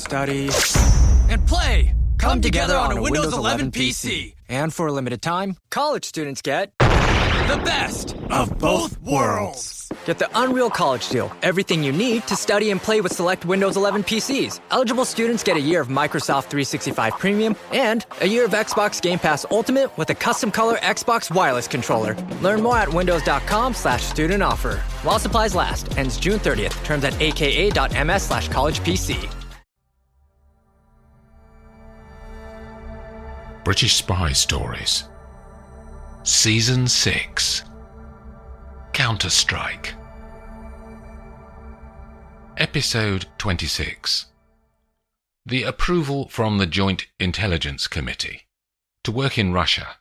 study, and play come together on a Windows 11 PC. And for a limited time, college students get The best of both worlds. Get the Unreal College Deal. Everything you need to study and play with select Windows 11 PCs. Eligible students get a year of Microsoft 365 Premium and a year of Xbox Game Pass Ultimate with a custom color Xbox wireless controller. Learn more at windows.com/student offer. While supplies last. Ends June 30th. Terms at aka.ms/collegepc. British Spy Stories Season 6 Counter-Strike Episode 26 The approval from the Joint Intelligence Committee to work in Russia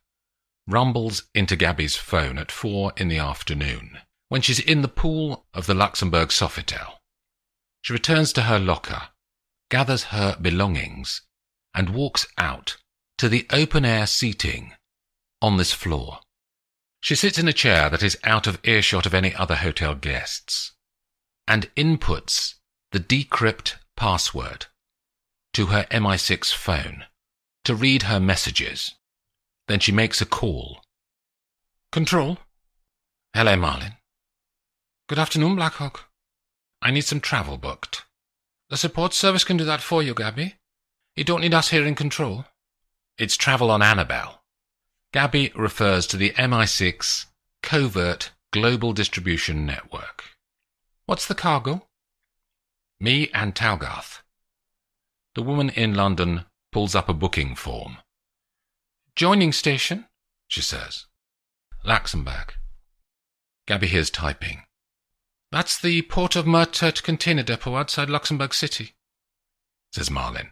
rumbles into Gabby's phone at 4 in the afternoon when she's in the pool of the Luxembourg Sofitel. She returns to her locker, gathers her belongings, and walks out to the open-air seating on this floor. She sits in a chair that is out of earshot of any other hotel guests and inputs the decrypt password to her MI6 phone to read her messages. Then she makes a call. Control? Hello, Marlin. Good afternoon, Blackhawk. I need some travel booked. The support service can do that for you, Gabby. You don't need us here in control. It's travel on Annabelle. Gabby refers to the MI6 Covert Global Distribution Network. What's the cargo? Me and Talgarth. The woman in London pulls up a booking form. Joining station, she says. Luxembourg. Gabby hears typing. That's the Port of Mertert container depot outside Luxembourg City, says Marlin.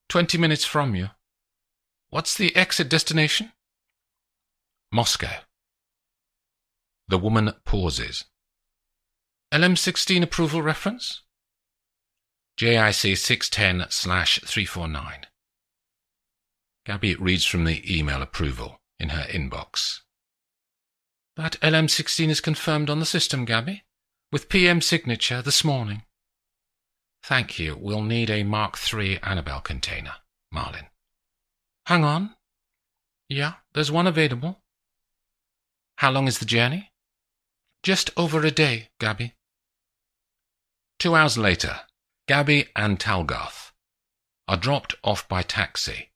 20 minutes from you. What's the exit destination? Moscow. The woman pauses. LM16 approval reference? JIC 610/349. Gabby reads from the email approval in her inbox. That LM16 is confirmed on the system, Gabby, with PM signature this morning. Thank you. We'll need a Mark III Annabelle container, Marlin. Hang on. Yeah, there's one available. How long is the journey? Just over a day, Gabby. 2 hours later, Gabby and Talgarth are dropped off by taxi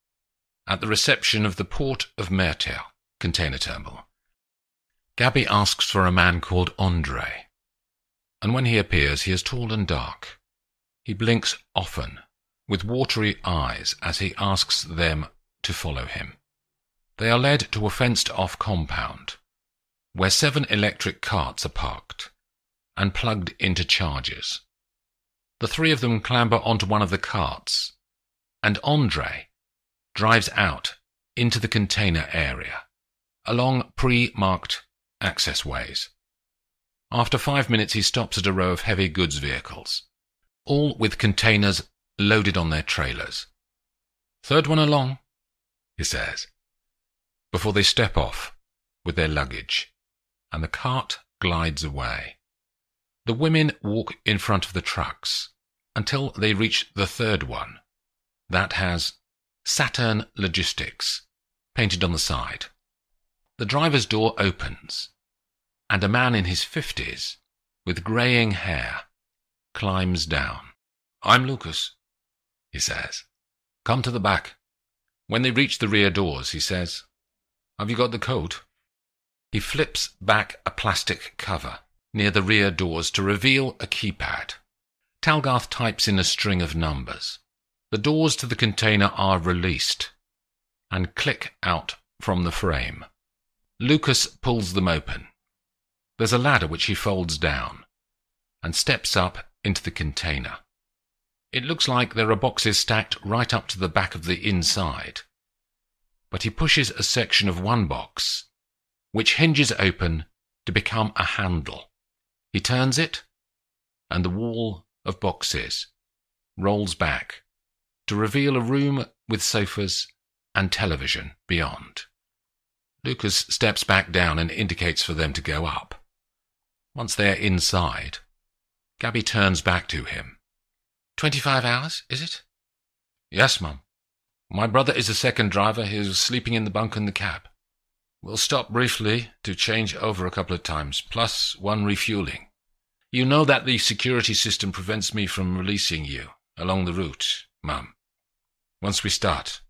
at the reception of the Port of Mertert container terminal. Gabby asks for a man called Andre, and when he appears, he is tall and dark. He blinks often, with watery eyes, as he asks them to follow him. They are led to a fenced-off compound, where 7 electric carts are parked and plugged into chargers. The 3 of them clamber onto one of the carts, and Andre drives out into the container area, along pre-marked access ways. After 5 minutes he stops at a row of heavy goods vehicles, all with containers loaded on their trailers. Third one along, he says, before they step off with their luggage, and the cart glides away. The women walk in front of the trucks until they reach the third one that has Saturn Logistics painted on the side. The driver's door opens, and a man in his 50s with greying hair climbs down. I'm Lucas, he says. Come to the back. When they reach the rear doors, he says, Have you got the code? He flips back a plastic cover near the rear doors to reveal a keypad. Talgarth types in a string of numbers. The doors to the container are released and click out from the frame. Lucas pulls them open. There's a ladder which he folds down and steps up into the container. It looks like there are boxes stacked right up to the back of the inside, but he pushes a section of one box, which hinges open to become a handle. He turns it, and the wall of boxes rolls back to reveal a room with sofas and television beyond. Lucas steps back down and indicates for them to go up. Once they are inside, Gabby turns back to him. 25 hours, is it? Yes, Mum. My brother is the second driver. He was sleeping in the bunk in the cab. We'll stop briefly to change over a couple of times, plus one refueling. You know that the security system prevents me from releasing you along the route, Mum. Once we start.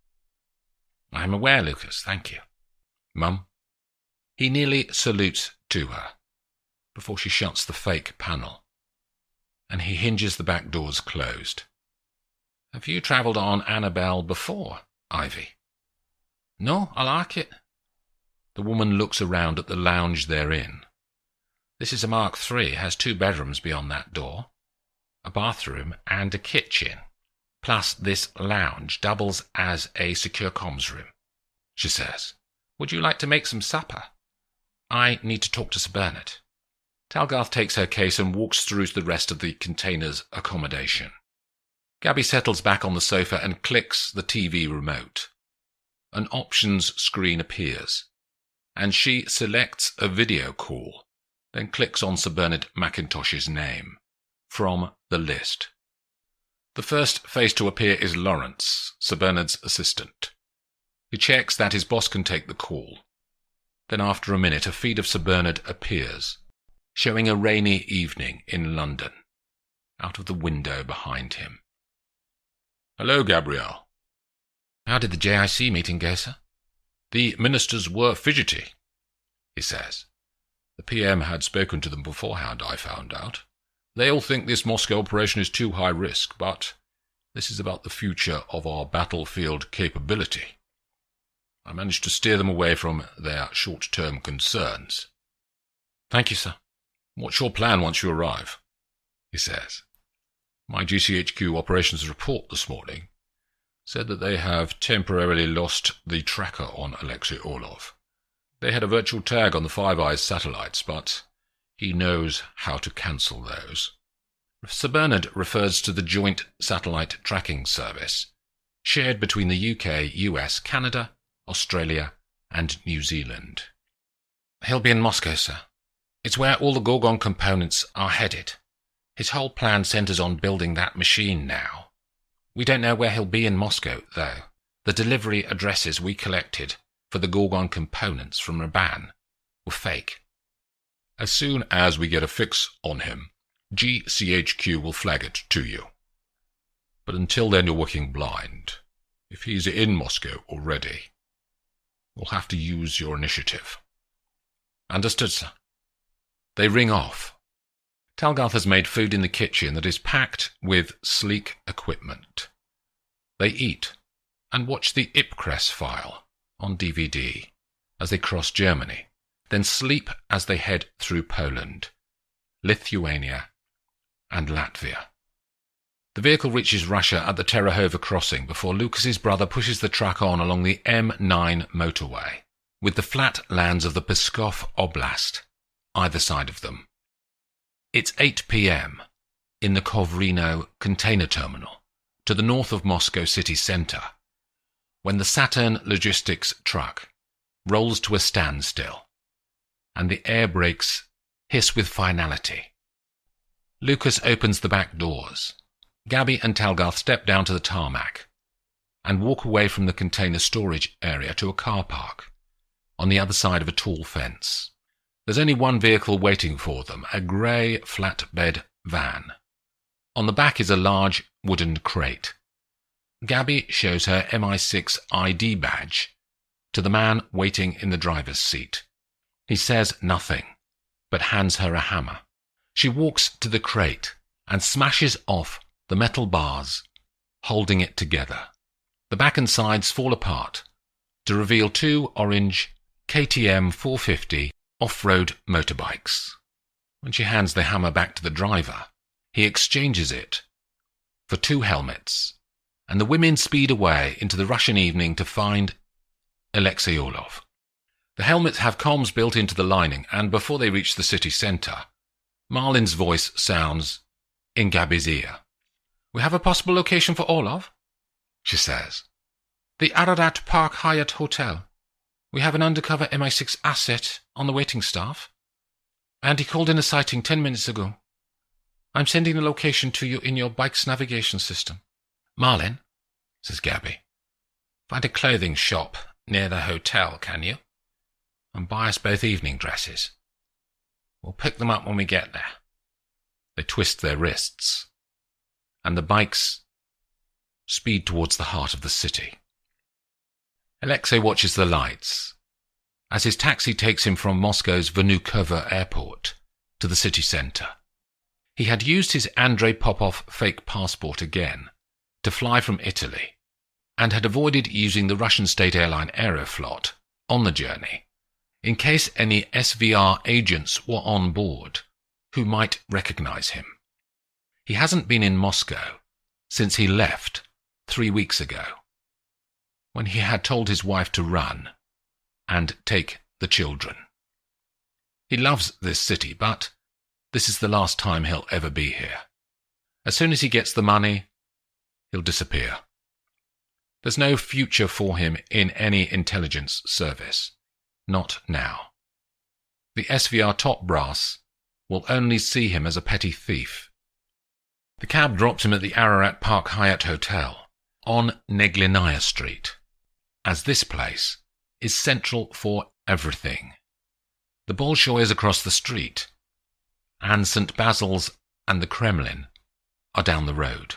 I am aware, Lucas, thank you. Mum. He nearly salutes to her before she shuts the fake panel, and he hinges the back doors closed. Have you travelled on Annabelle before, Ivy? No, I like it. The woman looks around at the lounge they're in. This is a Mark III, has 2 bedrooms beyond that door, a bathroom and a kitchen. Plus this lounge doubles as a secure comms room, she says. Would you like to make some supper? I need to talk to Sir Bernard. Talgarth takes her case and walks through to the rest of the container's accommodation. Gabby settles back on the sofa and clicks the TV remote. An options screen appears, and she selects a video call, then clicks on Sir Bernard Mackintosh's name from the list. The first face to appear is Lawrence, Sir Bernard's assistant. He checks that his boss can take the call. Then after a minute, a feed of Sir Bernard appears, showing a rainy evening in London, out of the window behind him. Hello, Gabrielle. How did the JIC meeting go, sir? The ministers were fidgety, he says. The PM had spoken to them beforehand, I found out. They all think this Moscow operation is too high risk, but this is about the future of our battlefield capability. I managed to steer them away from their short-term concerns. Thank you, sir. What's your plan once you arrive? He says. My GCHQ operations report this morning said that they have temporarily lost the tracker on Alexei Orlov. They had a virtual tag on the Five Eyes satellites, but he knows how to cancel those. Sir Bernard refers to the Joint Satellite Tracking Service, shared between the UK, US, Canada, Australia, and New Zealand. He'll be in Moscow, sir. It's where all the Gorgon components are headed. His whole plan centres on building that machine now. We don't know where he'll be in Moscow, though. The delivery addresses we collected for the Gorgon components from Raban were fake. As soon as we get a fix on him, GCHQ will flag it to you. But until then you're working blind. If he's in Moscow already, we'll have to use your initiative. Understood, sir. They ring off. Talgarth has made food in the kitchen that is packed with sleek equipment. They eat and watch the Ipcress file on DVD as they cross Germany, then sleep as they head through Poland, Lithuania, and Latvia. The vehicle reaches Russia at the Terahova crossing before Lucas's brother pushes the truck on along the M9 motorway, with the flat lands of the Pskov Oblast either side of them. It's 8 p.m. in the Kovrino container terminal to the north of Moscow city centre, when the Saturn logistics truck rolls to a standstill, and the air brakes hiss with finality. Lucas opens the back doors. Gabby and Talgarth step down to the tarmac and walk away from the container storage area to a car park on the other side of a tall fence. There's only one vehicle waiting for them, a grey flatbed van. On the back is a large wooden crate. Gabby shows her MI6 ID badge to the man waiting in the driver's seat. He says nothing, but hands her a hammer. She walks to the crate and smashes off the metal bars, holding it together. The back and sides fall apart to reveal 2 orange KTM 450 off-road motorbikes. When she hands the hammer back to the driver, he exchanges it for 2 helmets, and the women speed away into the Russian evening to find Alexei Orlov. The helmets have comms built into the lining, and before they reach the city centre, Marlin's voice sounds in Gabby's ear. We have a possible location for Orlov, she says. The Ararat Park Hyatt Hotel. We have an undercover MI6 asset on the waiting staff, and he called in a sighting 10 minutes ago. I'm sending the location to you in your bike's navigation system. Marlin, says Gabby. Find a clothing shop near the hotel, can you? And buy us both evening dresses. We'll pick them up when we get there. They twist their wrists, and the bikes speed towards the heart of the city. Alexei watches the lights as his taxi takes him from Moscow's Vnukovo airport to the city centre. He had used his Andrei Popov fake passport again to fly from Italy, and had avoided using the Russian state airline Aeroflot on the journey, in case any SVR agents were on board who might recognize him. He hasn't been in Moscow since he left 3 weeks ago, when he had told his wife to run and take the children. He loves this city, but this is the last time he'll ever be here. As soon as he gets the money, he'll disappear. There's no future for him in any intelligence service. Not now. The SVR top brass will only see him as a petty thief. The cab drops him at the Ararat Park Hyatt Hotel on Neglinaya Street, as this place is central for everything. The Bolshoi is across the street, and St. Basil's and the Kremlin are down the road.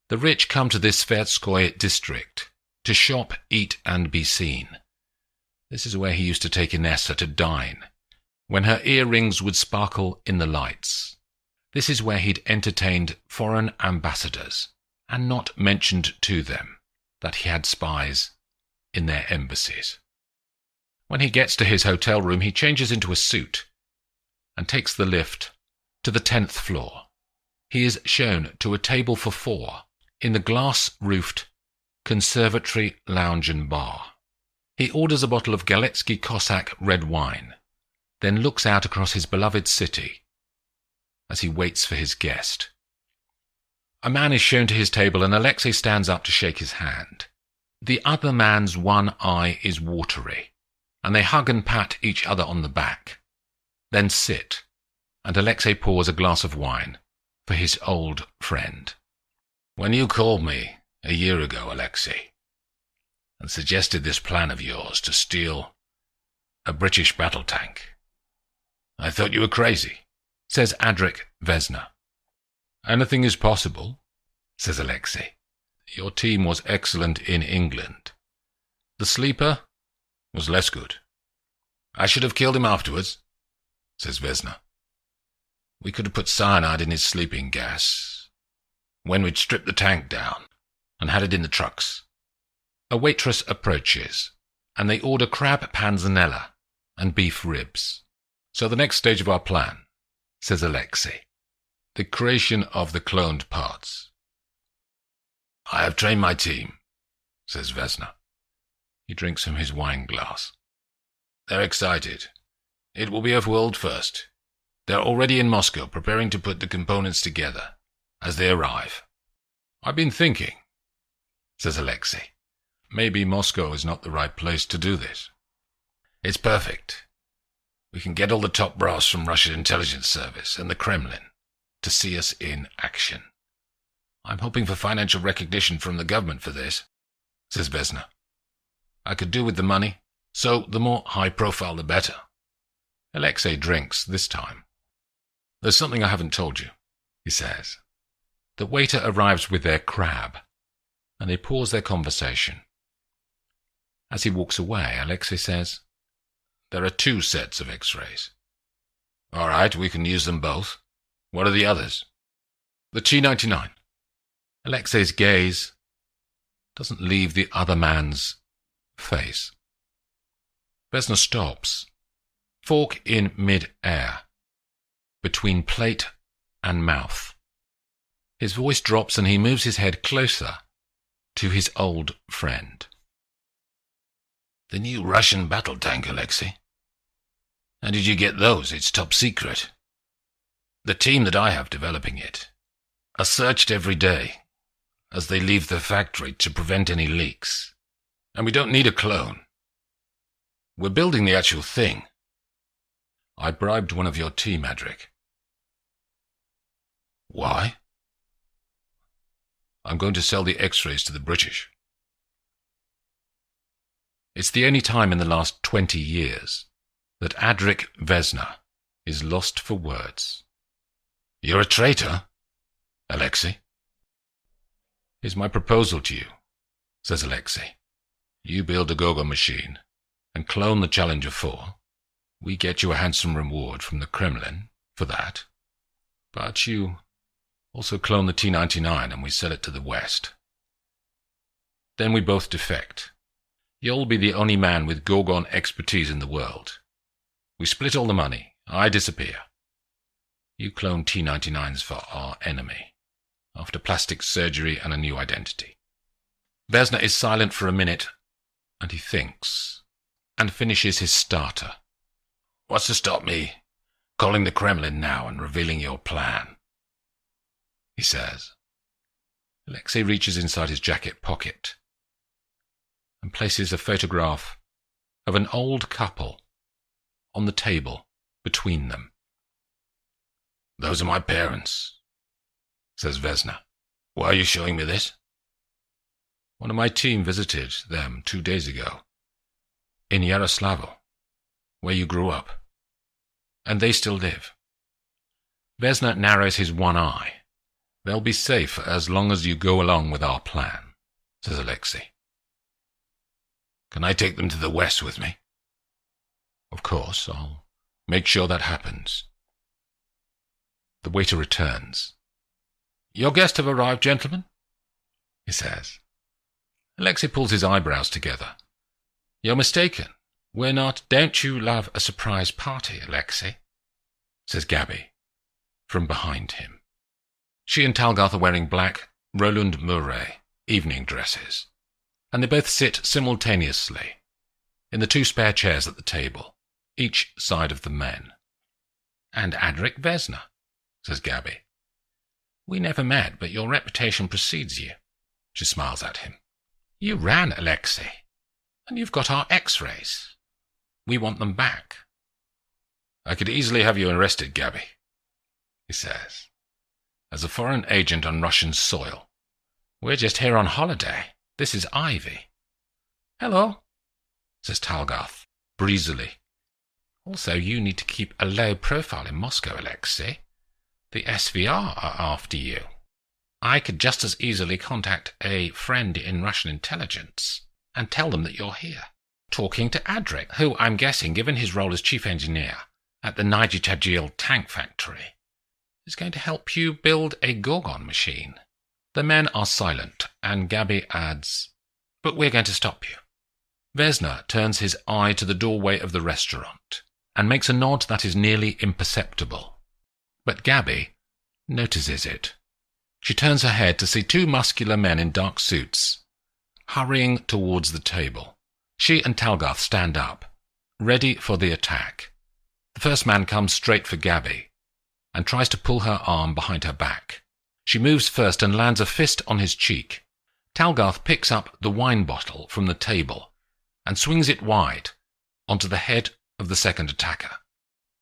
The rich come to this Tverskoy district to shop, eat, and be seen. This is where he used to take Inessa to dine, when her earrings would sparkle in the lights. This is where he'd entertained foreign ambassadors, and not mentioned to them that he had spies in their embassies. When he gets to his hotel room, he changes into a suit and takes the lift to the 10th floor. He is shown to a table for 4 in the glass-roofed conservatory lounge and bar. He orders a bottle of Galetsky Cossack red wine, then looks out across his beloved city as he waits for his guest. A man is shown to his table, and Alexei stands up to shake his hand. The other man's one eye is watery, and they hug and pat each other on the back, then sit, and Alexei pours a glass of wine for his old friend. When you called me a year ago, Alexei, and suggested this plan of yours to steal a British battle tank, I thought you were crazy, says Adrik Vesna. Anything is possible, says Alexei. Your team was excellent in England. The sleeper was less good. I should have killed him afterwards, says Vesna. We could have put cyanide in his sleeping gas when we'd stripped the tank down and had it in the trucks. A waitress approaches, and they order crab panzanella and beef ribs. So the next stage of our plan, says Alexei, the creation of the cloned parts. I have trained my team, says Vesna. He drinks from his wine glass. They're excited. It will be a world first. They're already in Moscow, preparing to put the components together as they arrive. I've been thinking, says Alexei. Maybe Moscow is not the right place to do this. It's perfect. We can get all the top brass from Russian intelligence service and the Kremlin to see us in action. I'm hoping for financial recognition from the government for this, says Vesna. I could do with the money, so the more high profile the better. Alexei drinks this time. There's something I haven't told you, he says. The waiter arrives with their crab, and they pause their conversation. As he walks away, Alexei says, There are 2 sets of X-rays. All right, we can use them both. What are the others? The T-99. Alexei's gaze doesn't leave the other man's face. Vesna stops, fork in mid-air, between plate and mouth. His voice drops and he moves his head closer to his old friend. The new Russian battle tank, Alexei. How did you get those? It's top secret. The team that I have developing it are searched every day as they leave the factory to prevent any leaks. And we don't need a clone. We're building the actual thing. I bribed one of your team, Adrik. Why? I'm going to sell the X-rays to the British, It's the only time in the last 20 years that Adric Vesna is lost for words. You're a traitor, Alexei. Here's my proposal to you, says Alexei. You build a Gorgon machine and clone the Challenger 4. We get you a handsome reward from the Kremlin for that. But you also clone the T-99 and we sell it to the West. Then we both defect. You'll be the only man with Gorgon expertise in the world. We split all the money. I disappear. You clone T-99s for our enemy, after plastic surgery and a new identity. Vesna is silent for a minute, and he thinks, and finishes his starter. What's to stop me calling the Kremlin now and revealing your plan? He says. Alexei reaches inside his jacket pocket and places a photograph of an old couple on the table between them. Those are my parents, says Vesna. Why are you showing me this? One of my team visited them 2 days ago in Yaroslavl, where you grew up, and they still live. Vesna narrows his one eye. They'll be safe as long as you go along with our plan, says Alexei. Can I take them to the West with me? Of course, I'll make sure that happens. The waiter returns. Your guests have arrived, gentlemen, he says. Alexei pulls his eyebrows together. You're mistaken. We're not. Don't you love a surprise party, Alexei? Says Gabby, from behind him. She and Talgarth are wearing black Roland Mouret evening dresses, and they both sit simultaneously in the 2 spare chairs at the table, each side of the men. And Adric Vesna, says Gabby. We never met, but your reputation precedes you. She smiles at him. You ran, Alexei, and you've got our X-rays. We want them back. I could easily have you arrested, Gabby, he says. As a foreign agent on Russian soil. We're just here on holiday. This is Ivy. Hello, says Talgarth, breezily. Also, you need to keep a low profile in Moscow, Alexei. The SVR are after you. I could just as easily contact a friend in Russian intelligence and tell them that you're here, talking to Adric, who I'm guessing, given his role as chief engineer at the Nijitajil tank factory, is going to help you build a Gorgon machine. The men are silent, and Gabby adds, But we're going to stop you. Vesna turns his eye to the doorway of the restaurant and makes a nod that is nearly imperceptible. But Gabby notices it. She turns her head to see 2 muscular men in dark suits hurrying towards the table. She and Talgarth stand up, ready for the attack. The first man comes straight for Gabby and tries to pull her arm behind her back. She moves first and lands a fist on his cheek. Talgarth picks up the wine bottle from the table and swings it wide onto the head of the second attacker.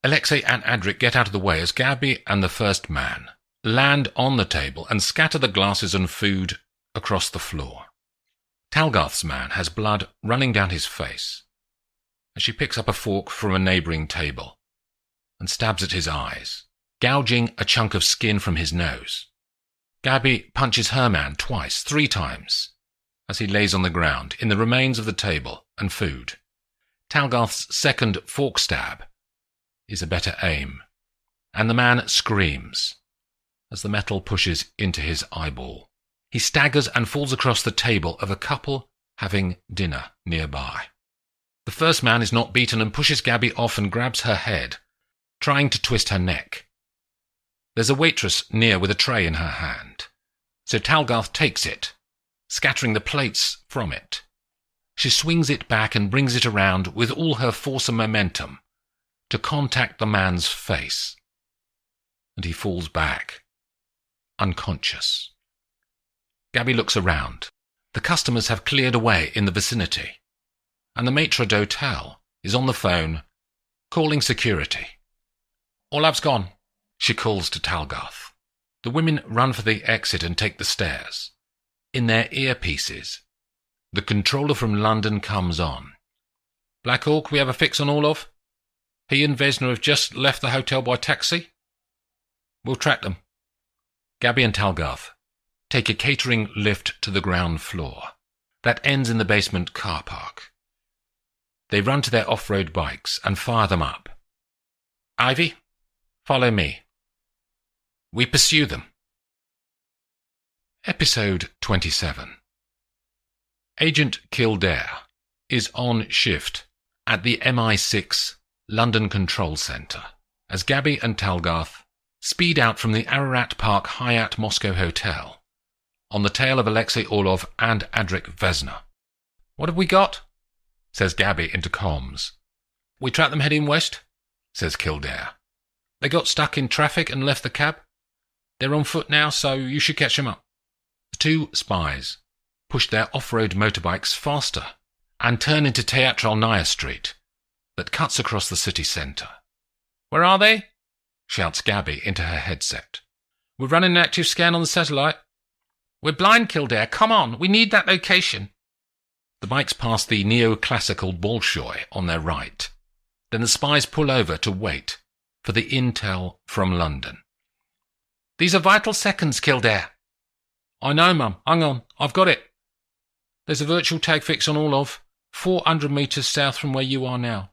Alexei and Adric get out of the way as Gabby and the first man land on the table and scatter the glasses and food across the floor. Talgarth's man has blood running down his face as she picks up a fork from a neighbouring table and stabs at his eyes, gouging a chunk of skin from his nose. Gabby punches her man twice, 3 times, as he lays on the ground in the remains of the table and food. Talgarth's second fork stab is a better aim, and the man screams as the metal pushes into his eyeball. He staggers and falls across the table of a couple having dinner nearby. The first man is not beaten and pushes Gabby off and grabs her head, trying to twist her neck. There's a waitress near with a tray in her hand, so Talgarth takes it, scattering the plates from it. She swings it back and brings it around with all her force and momentum to contact the man's face, and he falls back, unconscious. Gabby looks around. The customers have cleared away in the vicinity, and the maitre d'hotel is on the phone, calling security. Orlov's gone, she calls to Talgarth. The women run for the exit and take the stairs. In their earpieces, the controller from London comes on. Black Hawk, we have a fix on Orlov. He and Vesna have just left the hotel by taxi. We'll track them. Gabby and Talgarth take a catering lift to the ground floor that ends in the basement car park. They run to their off-road bikes and fire them up. Ivy, follow me. We pursue them. Episode 27. Agent Kildare is on shift at the MI6 London Control Centre as Gabby and Talgarth speed out from the Ararat Park Hyatt Moscow Hotel on the tail of Alexei Orlov and Adrik Vesna. What have we got? Says Gabby into comms. We tracked them heading west, says Kildare. They got stuck in traffic and left the cab. They're on foot now, so you should catch them up. The two spies push their off-road motorbikes faster and turn into Teatralnaya Street that cuts across the city centre. Where are they? Shouts Gabby into her headset. We're running an active scan on the satellite. We're blind, Kildare. Come on, we need that location. The bikes pass the neoclassical Bolshoi on their right. Then the spies pull over to wait for the intel from London. These are vital seconds, Kildare. I know, Mum. Hang on. I've got it. There's a virtual tag fix on Orlov, 400 metres south from where you are now.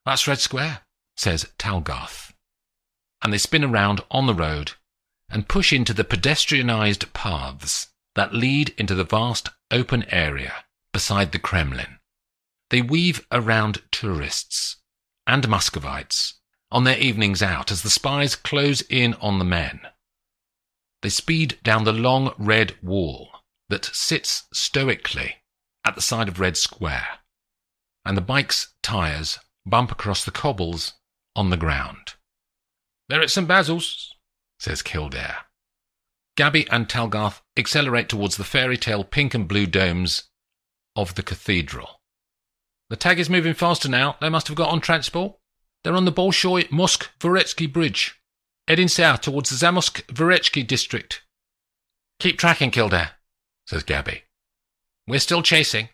That's Red Square, says Talgarth. And they spin around on the road and push into the pedestrianised paths that lead into the vast open area beside the Kremlin. They weave around tourists and Muscovites on their evenings out as the spies close in on the men. They speed down the long red wall that sits stoically at the side of Red Square, and the bike's tyres bump across the cobbles on the ground. They're at St. Basil's, says Kildare. Gabby and Talgarth accelerate towards the fairy tale pink and blue domes of the cathedral. The tag is moving faster now. They must have got on transport. They're on the Bolshoi-Mosk-Voretsky Bridge, heading south towards the Zamosk-Voretsky district. Keep tracking, Kildare, says Gabby. We're still chasing.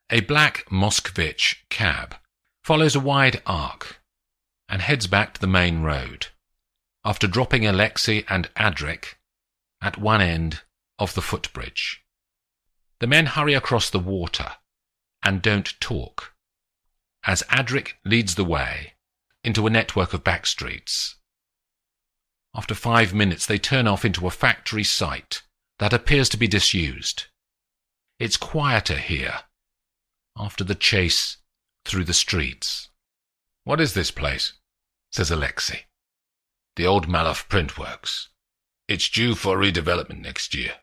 A black Moskvich cab follows a wide arc and heads back to the main road, after dropping Alexei and Adrik at one end of the footbridge. The men hurry across the water and don't talk, as Adrik leads the way into a network of back streets. After 5 minutes, they turn off into a factory site that appears to be disused. It's quieter here after the chase through the streets. What is this place? Says Alexei. The old Malov printworks. It's due for redevelopment next year,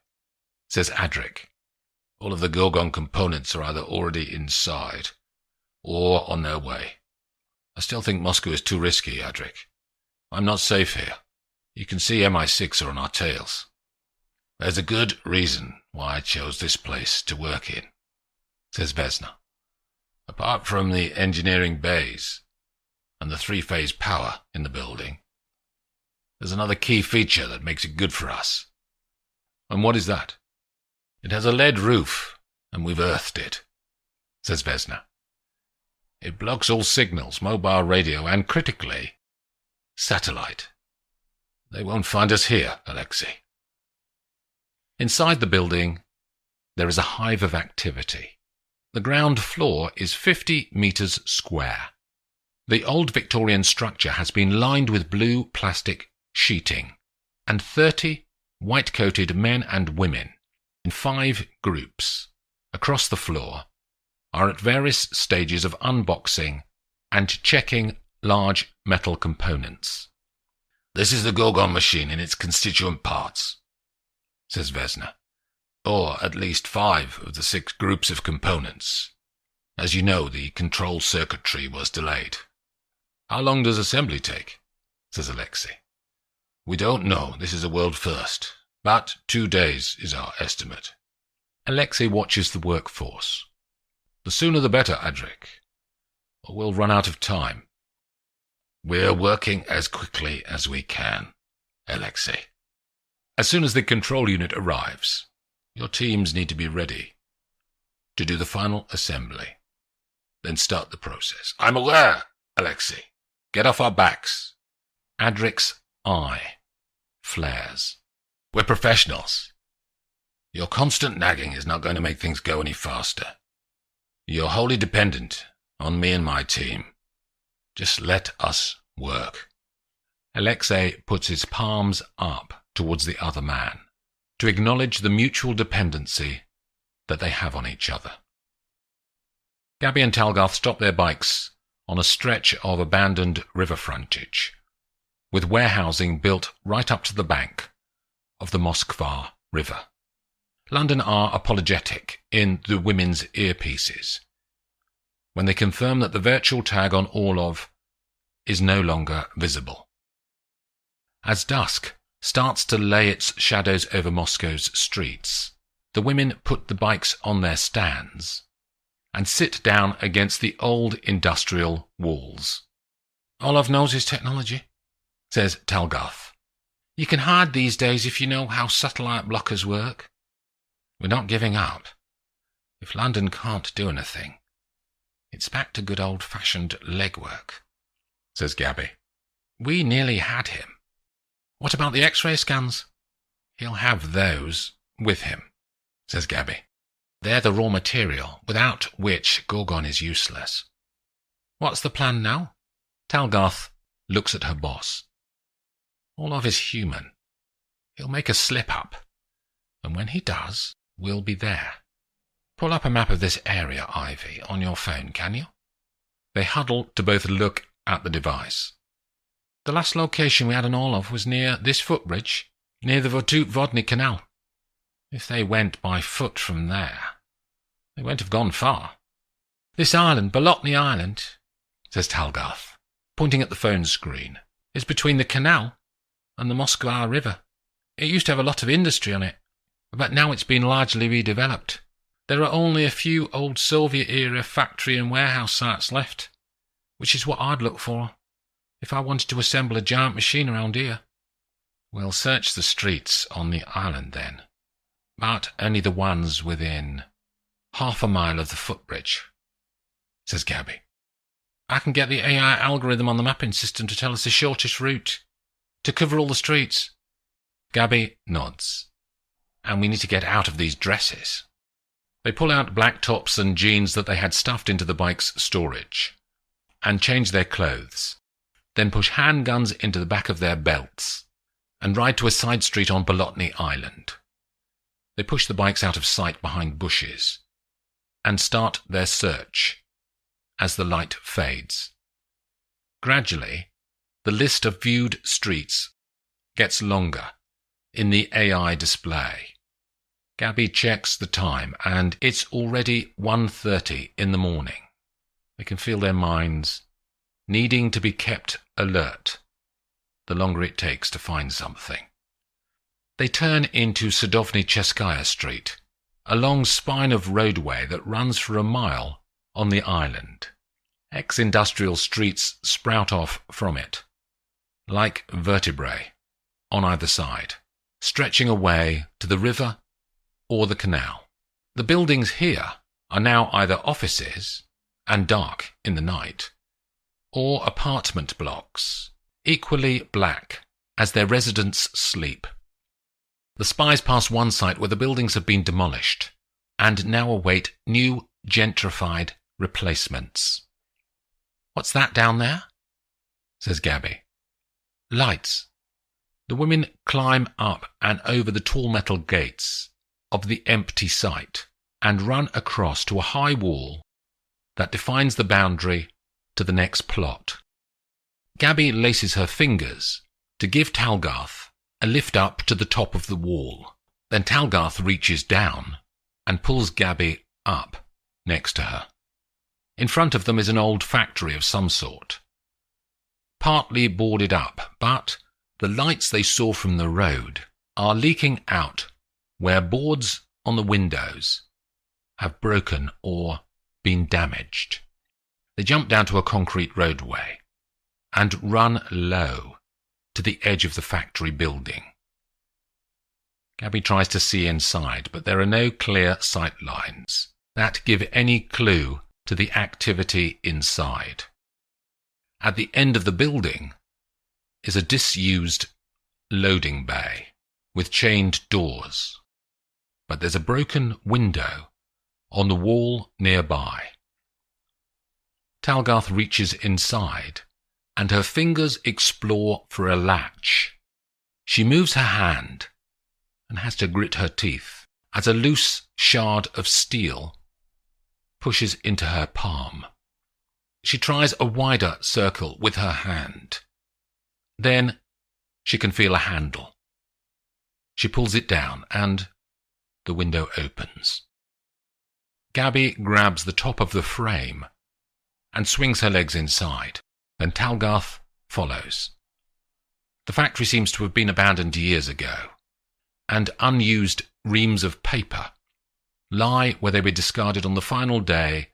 says Adrik. All of the Gorgon components are either already inside or on their way. I still think Moscow is too risky, Adrik. I'm not safe here. You can see MI6 are on our tails. There's a good reason why I chose this place to work in, says Vesna. Apart from the engineering bays and the three-phase power in the building, there's another key feature that makes it good for us. And what is that? It has a lead roof, and we've earthed it, says Vesna. It blocks all signals, mobile radio, and critically, satellite. They won't find us here, Alexei. Inside the building, there is a hive of activity. The ground floor is 50 metres square. The old Victorian structure has been lined with blue plastic sheeting, and 30 white-coated men and women in 5 groups across the floor are at various stages of unboxing and checking large metal components. This is the Gorgon machine in its constituent parts, says Vesna, or at least 5 of the 6 groups of components. As you know, the control circuitry was delayed. How long does assembly take? Says Alexei. We don't know. This is a world first, but 2 days is our estimate. Alexei watches the workforce. The sooner the better, Adrik, or we'll run out of time. We're working as quickly as we can, Alexei. As soon as the control unit arrives, your teams need to be ready to do the final assembly. then start the process. I'm aware, Alexei. Get off our backs. Adric's eye flares. We're professionals. Your constant nagging is not going to make things go any faster. You're wholly dependent on me and my team. Just let us work. Alexei puts his palms up towards the other man to acknowledge the mutual dependency that they have on each other. Gabby and Talgarth stop their bikes on a stretch of abandoned river frontage, with warehousing built right up to the bank of the Moskva River. London are apologetic in the women's earpieces when they confirm that the virtual tag on Orlov is no longer visible. As dusk starts to lay its shadows over Moscow's streets, the women put the bikes on their stands and sit down against the old industrial walls. Orlov knows his technology, says Talgarth. You can hide these days if you know how satellite blockers work. We're not giving up. If London can't do anything, it's back to good old-fashioned legwork, says Gabby. We nearly had him. What about the X-ray scans? He'll have those with him, says Gabby. They're the raw material, without which Gorgon is useless. What's the plan now? Talgarth looks at her boss. Orlov is human. He'll make a slip-up, and when he does, we'll be there. Pull up a map of this area, Ivy, on your phone, can you? They huddle to both look at the device. The last location we had on Orlov was near this footbridge, near the Vodny Canal. If they went by foot from there, they won't have gone far. This island, Bolotny Island, says Talgarth, pointing at the phone screen, is between the canal and the Moskva River. It used to have a lot of industry on it, but now it's been largely redeveloped. There are only a few old Soviet-era factory and warehouse sites left, which is what I'd look for if I wanted to assemble a giant machine around here. We'll search the streets on the island then, but only the ones within half a mile of the footbridge, says Gabby. I can get the AI algorithm on the mapping system to tell us the shortest route, to cover all the streets. Gabby nods. And we need to get out of these dresses. They pull out black tops and jeans that they had stuffed into the bike's storage, and change their clothes, then push handguns into the back of their belts, and ride to a side street on Bolotny Island. They push the bikes out of sight behind bushes, and start their search as the light fades. Gradually, the list of viewed streets gets longer in the AI display. Gabby checks the time, and it's already 1:30 in the morning. They can feel their minds needing to be kept alert the longer it takes to find something. They turn into Sadovny-Cheskaya Street, a long spine of roadway that runs for a mile on the island. Ex-industrial streets sprout off from it, like vertebrae, on either side, stretching away to the river or the canal. The buildings here are now either offices, and dark in the night, or apartment blocks, equally black as their residents sleep. The spies pass one site where the buildings have been demolished, and now await new gentrified replacements. What's that down there? Says Gabby. Lights. The women climb up and over the tall metal gates of the empty site and run across to a high wall that defines the boundary to the next plot. Gabby laces her fingers to give Talgarth a lift up to the top of the wall. Then Talgarth reaches down and pulls Gabby up next to her. In front of them is an old factory of some sort, partly boarded up, but the lights they saw from the road are leaking out where boards on the windows have broken or been damaged. They jump down to a concrete roadway and run low to the edge of the factory building. Gabby tries to see inside, but there are no clear sight lines that give any clue to to the activity inside. At the end of the building is a disused loading bay with chained doors, but there's a broken window on the wall nearby. Talgarth reaches inside, and her fingers explore for a latch. She moves her hand and has to grit her teeth as a loose shard of steel pushes into her palm. She tries a wider circle with her hand. Then she can feel a handle. She pulls it down and the window opens. Gabby grabs the top of the frame and swings her legs inside. Then Talgarth follows. The factory seems to have been abandoned years ago, and unused reams of paper lie where they were discarded on the final day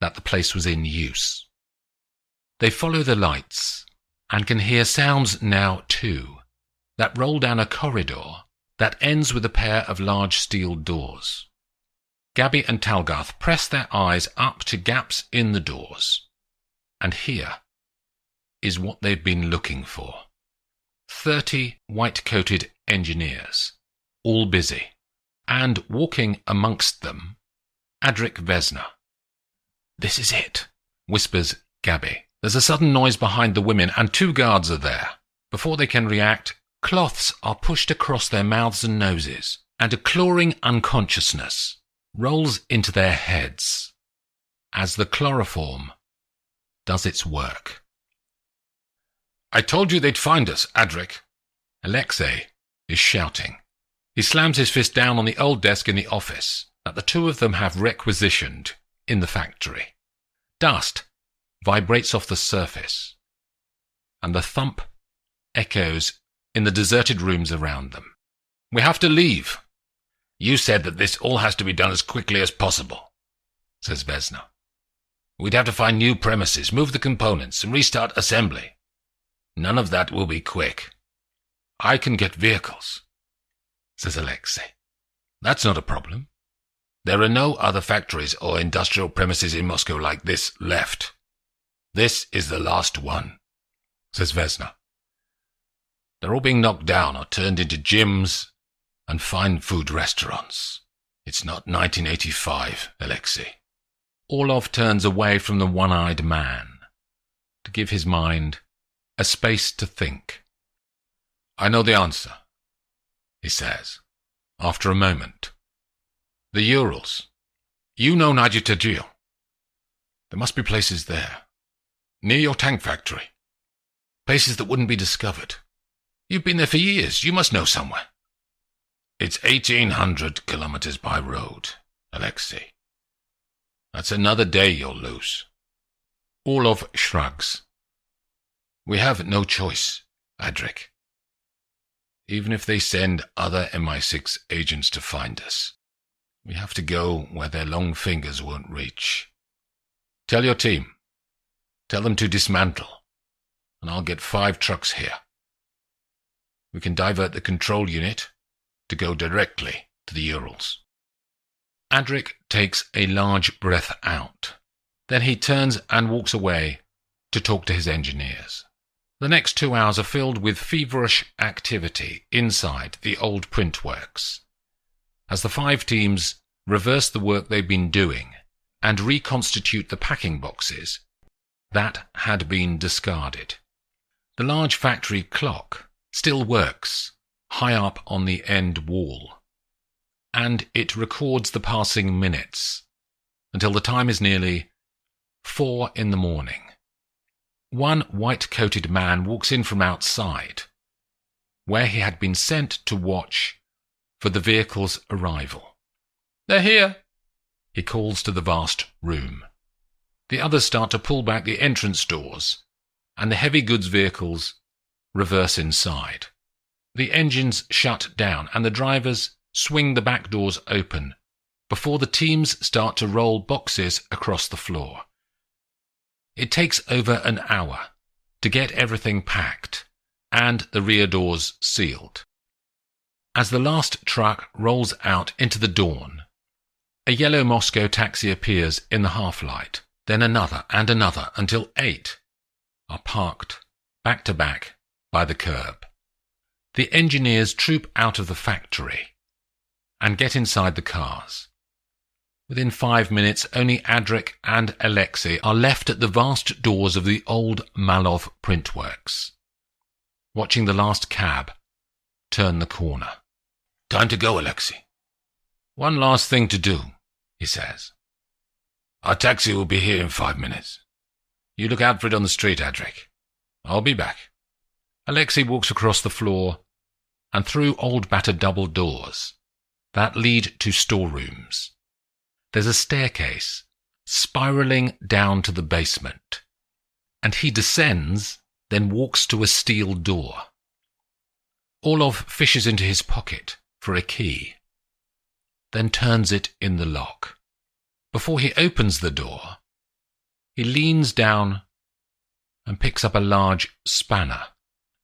that the place was in use. They follow the lights and can hear sounds now too that roll down a corridor that ends with a pair of large steel doors. Gabby and Talgarth press their eyes up to gaps in the doors, and here is what they've been looking for. 30 white-coated engineers, all busy, and walking amongst them, Adric Vesna. "This is it," whispers Gabby. There's a sudden noise behind the women, and 2 guards are there. Before they can react, cloths are pushed across their mouths and noses, and a clawing unconsciousness rolls into their heads as the chloroform does its work. "I told you they'd find us, Adric." Alexei is shouting. He slams his fist down on the old desk in the office that the 2 of them have requisitioned in the factory. Dust vibrates off the surface, and the thump echoes in the deserted rooms around them. "We have to leave." "You said that this all has to be done as quickly as possible," says Vesna. "We'd have to find new premises, move the components, and restart assembly. None of that will be quick." "I can get vehicles," says Alexei. "That's not a problem. There are no other factories or industrial premises in Moscow like this left. This is the last one," says Vesna. "They're all being knocked down or turned into gyms and fine food restaurants. It's not 1985, Alexei." Orlov turns away from the one-eyed man to give his mind a space to think. "I know the answer," he says, after a moment. "The Urals. You know Nagytagil. There must be places there, near your tank factory. Places that wouldn't be discovered. You've been there for years. You must know somewhere." "It's 1,800 kilometers by road, Alexei. That's another day you'll lose." Orlov shrugs. "We have no choice, Adric. Even if they send other MI6 agents to find us, we have to go where their long fingers won't reach. Tell your team. Tell them to dismantle, and I'll get 5 trucks here. We can divert the control unit to go directly to the Urals." Adric takes a large breath out. Then he turns and walks away to talk to his engineers. The next 2 hours are filled with feverish activity inside the old print works, as the 5 teams reverse the work they've been doing and reconstitute the packing boxes that had been discarded. The large factory clock still works high up on the end wall, and it records the passing minutes until the time is nearly 4 in the morning. One white-coated man walks in from outside, where he had been sent to watch for the vehicle's arrival. "They're here," he calls to the vast room. The others start to pull back the entrance doors, and the heavy goods vehicles reverse inside. The engines shut down, and the drivers swing the back doors open before the teams start to roll boxes across the floor. It takes over an hour to get everything packed and the rear doors sealed. As the last truck rolls out into the dawn, A yellow Moscow taxi appears in the half-light, then another and another until 8 are parked back to back by the curb. The engineers troop out of the factory and get inside the cars. Within 5 minutes, only Adric and Alexei are left at the vast doors of the old Malov printworks, watching the last cab turn the corner. "Time to go, Alexei." "One last thing to do," he says. "Our taxi will be here in 5 minutes. You look out for it on the street, Adric. I'll be back." Alexei walks across the floor and through old battered double doors that lead to storerooms. There's a staircase spiralling down to the basement, and he descends, then walks to a steel door. Orlov fishes into his pocket for a key, then turns it in the lock. Before he opens the door, he leans down and picks up a large spanner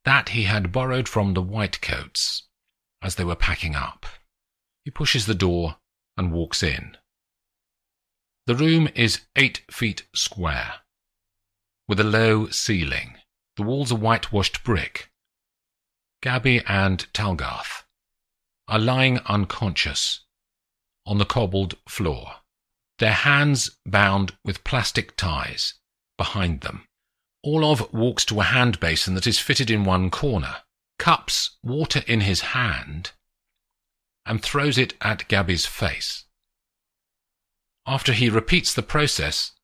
that he had borrowed from the Whitecoats as they were packing up. He pushes the door and walks in. The room is 8 feet square, with a low ceiling. The walls are whitewashed brick. Gabby and Talgarth are lying unconscious on the cobbled floor, their hands bound with plastic ties behind them. Orlov walks to a hand basin that is fitted in one corner, cups water in his hand, and throws it at Gabby's face. After he repeats the process,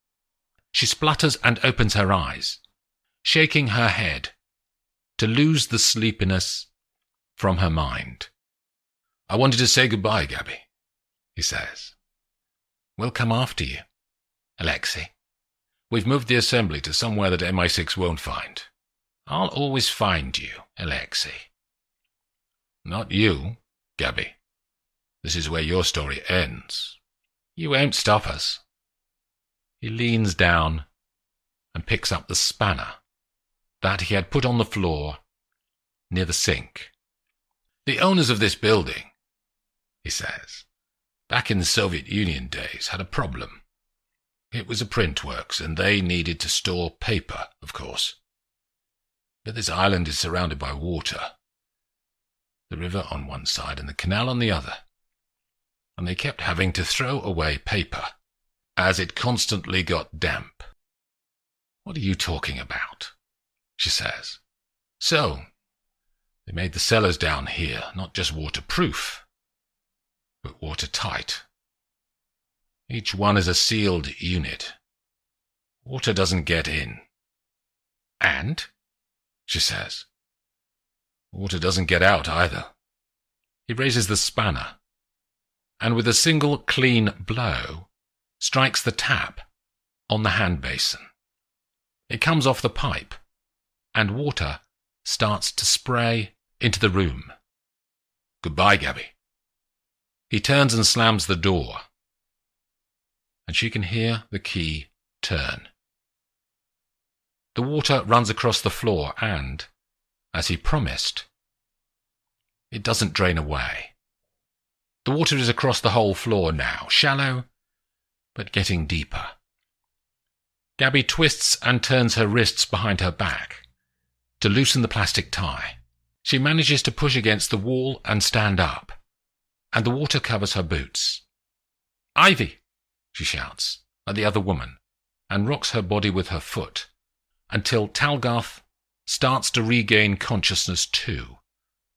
she splutters and opens her eyes, shaking her head to lose the sleepiness from her mind. "I wanted to say goodbye, Gabby," he says. "We'll come after you, Alexei. We've moved the assembly to somewhere that MI6 won't find. I'll always find you, Alexei." "Not you, Gabby. This is where your story ends. You won't stop us." He leans down and picks up the spanner that he had put on the floor near the sink. "The owners of this building," he says, "back in the Soviet Union days had a problem. It was a printworks, and they needed to store paper, of course. But this island is surrounded by water, the river on one side and the canal on the other, and they kept having to throw away paper, as it constantly got damp." "What are you talking about?" she says. "So, they made the cellars down here not just waterproof, but watertight. Each one is a sealed unit. Water doesn't get in. And," she says, "water doesn't get out either." He raises the spanner, and with a single clean blow, strikes the tap on the hand basin. It comes off the pipe, and water starts to spray into the room. "Goodbye, Gabby." He turns and slams the door, and she can hear the key turn. The water runs across the floor and, as he promised, it doesn't drain away. The water is across the whole floor now, shallow, but getting deeper. Gabby twists and turns her wrists behind her back to loosen the plastic tie. She manages to push against the wall and stand up, and the water covers her boots. "Ivy!" she shouts at the other woman, and rocks her body with her foot, until Talgarth starts to regain consciousness too.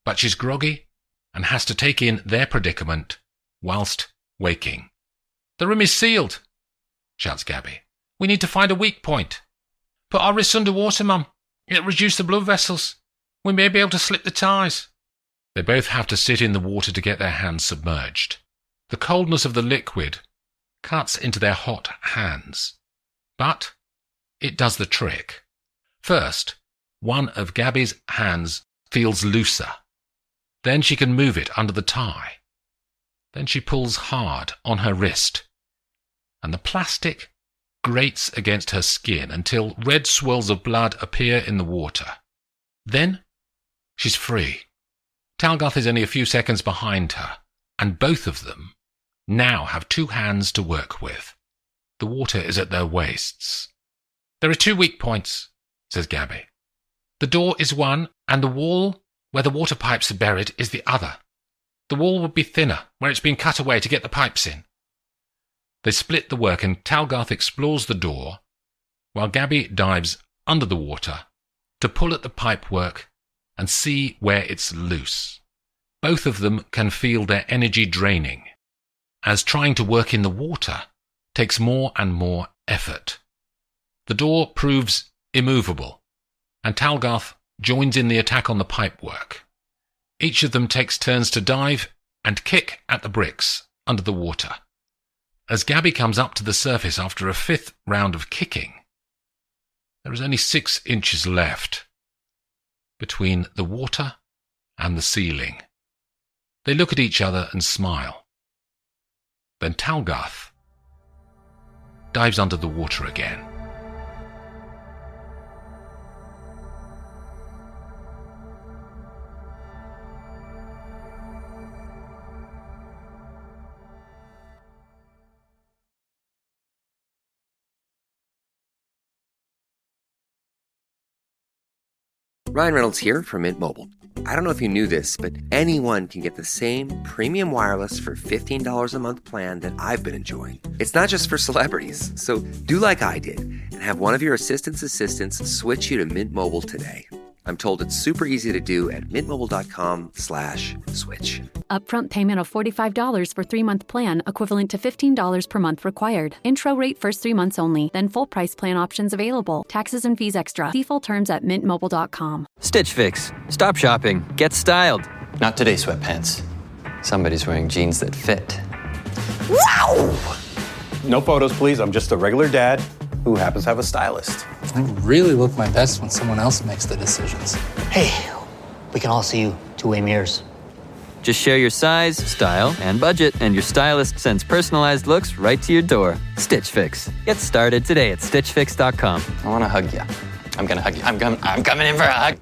But she's groggy and has to take in their predicament whilst waking. "The room is sealed," shouts Gabby. "We need to find a weak point. Put our wrists underwater, Mum. It'll reduce the blood vessels. We may be able to slip the ties." They both have to sit in the water to get their hands submerged. The coldness of the liquid cuts into their hot hands, but it does the trick. First, one of Gabby's hands feels looser. Then she can move it under the tie. Then she pulls hard on her wrist, and the plastic grates against her skin until red swirls of blood appear in the water. Then she's free. Talgarth is only a few seconds behind her, and both of them now have 2 hands to work with. The water is at their waists. "There are 2 weak points," says Gabby. "The door is one, and the wall where the water pipes are buried is the other. The wall would be thinner where it's been cut away to get the pipes in." They split the work and Talgarth explores the door while Gabby dives under the water to pull at the pipework and see where it's loose. Both of them can feel their energy draining, as trying to work in the water takes more and more effort. The door proves immovable, and Talgarth joins in the attack on the pipework. Each of them takes turns to dive and kick at the bricks under the water. As Gabby comes up to the surface after a 5th round of kicking, there is only 6 inches left between the water and the ceiling. They look at each other and smile. Then Talgarth dives under the water again. Ryan Reynolds here from Mint Mobile. I don't know if you knew this, but anyone can get the same premium wireless for $15 a month plan that I've been enjoying. It's not just for celebrities. So do like I did and have one of your assistants switch you to Mint Mobile today. I'm told it's super easy to do at mintmobile.com/switch. Upfront payment of $45 for 3-month plan, equivalent to $15 per month required. Intro rate first 3 months only, then full price plan options available. Taxes and fees extra. See full terms at mintmobile.com. Stitch Fix. Stop shopping. Get styled. Not today, sweatpants. Somebody's wearing jeans that fit. Wow! No photos, please. I'm just a regular dad who happens to have a stylist. I really look my best when someone else makes the decisions. Hey, we can all see you 2-way mirrors. Just share your size, style, and budget, and your stylist sends personalized looks right to your door. Stitch Fix. Get started today at StitchFix.com. I want to hug you. I'm going to hug you. I'm coming in for a hug.